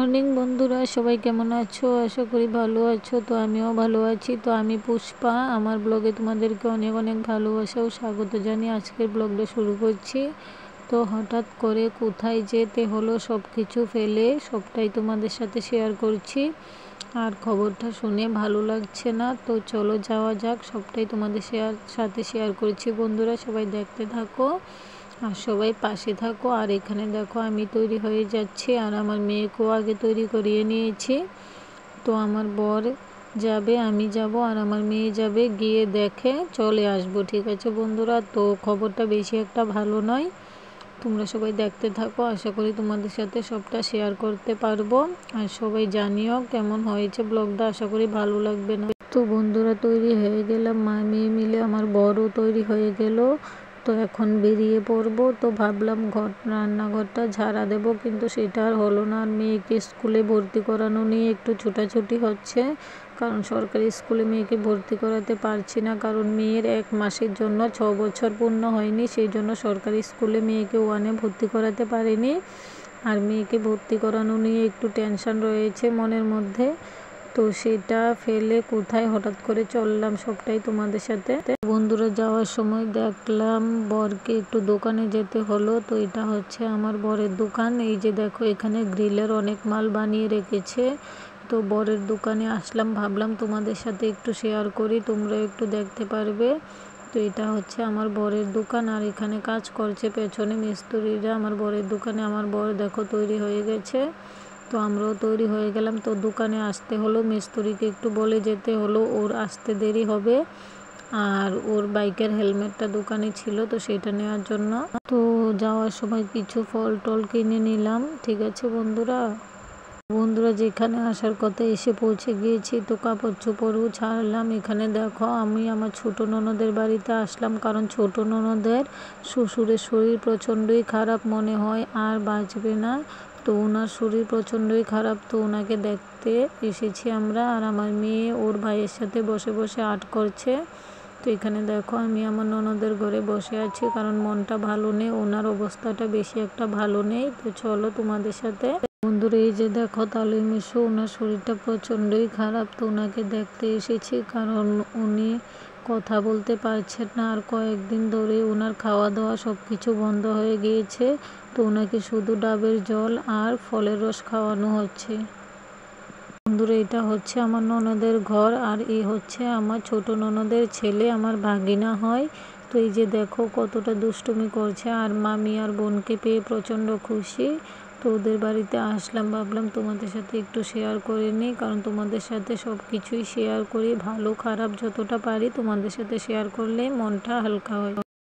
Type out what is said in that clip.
Morning বন্ধুরা, সবাই কেমন আছো? আশা করি ভালো আছো। তো আমিও ভালো আছি। তো আমি পুষ্পা, আমার ব্লগে তোমাদেরকে অনেক অনেক ভালোবাসা ও স্বাগত জানিয়ে আজকের ব্লগটা শুরু করছি। তো হঠাৎ করে কোথায় যেতে হলো, সব কিছু ফেলে সবটাই তোমাদের সাথে শেয়ার করছি। আর খবরটা শুনে ভালো লাগছে না, তো চলো যাওয়া যাক। সবটাই তোমাদের সাথে শেয়ার করছি। বন্ধুরা সবাই দেখতে থাকো আর সবাই পাশে থাকো। আর এখানে দেখো আমি তৈরি হয়ে যাচ্ছি আর আমার মেয়েকেও আগে তৈরি করিয়ে নিয়েছি। তো আমার বর যাবে, আমি যাব আর আমার মেয়ে যাবে, গিয়ে দেখে চলে আসবো। ঠিক আছে বন্ধুরা, তো খবরটা বেশি একটা ভালো নয়, তোমরা সবাই দেখতে থাকো। আশা করি তোমাদের সাথে সবটা শেয়ার করতে পারবো। আর সবাই জানিও কেমন হয়েছে ব্লগটা, আশা করি ভালো লাগবে। না তো বন্ধুরা, তৈরি হয়ে গেলাম, মা মেয়ে মিলে, আমার বড়ও তৈরি হয়ে গেল। তো এখন বেরিয়ে পড়বো। তো ভাবলাম রান্নাঘরটা ঝাড়া দেব, কিন্তু সেটা আর হলো না। আর মেয়েকে স্কুলে ভর্তি করানো নিয়ে একটু ছোটাছুটি হচ্ছে, কারণ সরকারি স্কুলে মেয়েকে ভর্তি করাতে পারছি না, কারণ মেয়ের 1 মাসের জন্য 6 বছর পূর্ণ হয়নি, সেই জন্য সরকারি স্কুলে মেয়েকে 1-এ ভর্তি করাতে পারিনি। আর মেয়েকে ভর্তি করানো নিয়ে একটু টেনশন রয়েছে মনের মধ্যে। তো সেটা ফেলে কোথায় হঠাৎ করে চললাম, সবটাই তোমাদের সাথে। বন্ধুরা যাওয়ার সময় দেখলাম বরকে একটু দোকানে যেতে হলো। তো এটা হচ্ছে আমার বরের দোকান। এই যে দেখো, এখানে গ্রিলের অনেক মাল বানিয়ে রেখেছে। তো বরের দোকানে আসলাম, ভাবলাম তোমাদের সাথে একটু শেয়ার করি, তোমরা একটু দেখতে পারবে। তো এটা হচ্ছে আমার বরের দোকান, আর এখানে কাজ করছে পেছনে মিস্ত্রিরা আমার বরের দোকানে। আমার বর দেখো তৈরি হয়ে গেছে, তো আমরাও তৈরি হয়ে গেলাম। তো দোকানে আসতে হলো, মিস্ত্রিকে একটু বলে যেতে হলো, ওর আসতে দেরি হবে। আর ওর বাইকের হেলমেটটা দোকানে ছিল, তো সেটা নেওয়ার জন্য তো যাওয়ার সময় কিছু ফল টল কিনে নিলাম। ঠিক আছে বন্ধুরা যেখানে আসার কথা এসে পৌঁছে গিয়েছি। তো কাপড় চোপড়ও ছাড়লাম। এখানে দেখো আমি আমার ছোট ননদের বাড়িতে আসলাম, কারণ ছোট ননদের শ্বশুরের শরীর প্রচণ্ডই খারাপ, মনে হয় আর বাঁচবে না। তো ওনার শরীর প্রচণ্ডই খারাপ, তো ওনাকে দেখতে এসেছি আমরা। আর আমার মেয়ে ওর ভাইয়ের সাথে বসে বসে আর্ট করছে। তো এখানে দেখো আমি আমার ননদের ঘরে বসে আছি, কারণ মনটা ভালো নেই, ওনার অবস্থাটা বেশি একটা ভালো নেই। তো চলো তোমাদের সাথে। বন্ধুরা এই যে দেখো তালুই মিশু, ওনার শরীরটা প্রচণ্ডই খারাপ, তো ওনাকে দেখতে এসেছি, কারণ উনি কথা বলতে পারছেন না। আর কয়েকদিন ধরে ওনার খাওয়া দাওয়া সব কিছু বন্ধ হয়ে গিয়েছে। তো ওনাকে শুধু ডাবের জল আর ফলের রস খাওয়ানো হচ্ছে। বন্ধুরা এটা হচ্ছে আমার ননদের ঘর, আর এই হচ্ছে আমার ছোট ননদের ছেলে, আমার ভাগিনা হয়। তো এই যে দেখো কতটা দুষ্টুমি করছে, আর মামি আর বোনকে পেয়ে প্রচণ্ড খুশি। তো ওদের বাড়িতে আসলাম, ভাবলাম তোমাদের সাথে একটু শেয়ার করে নিই, কারণ তোমাদের সাথে সব কিছুই শেয়ার করি, ভালো খারাপ যতটা পারি তোমাদের সাথে শেয়ার করলে মনটা হালকা হয়।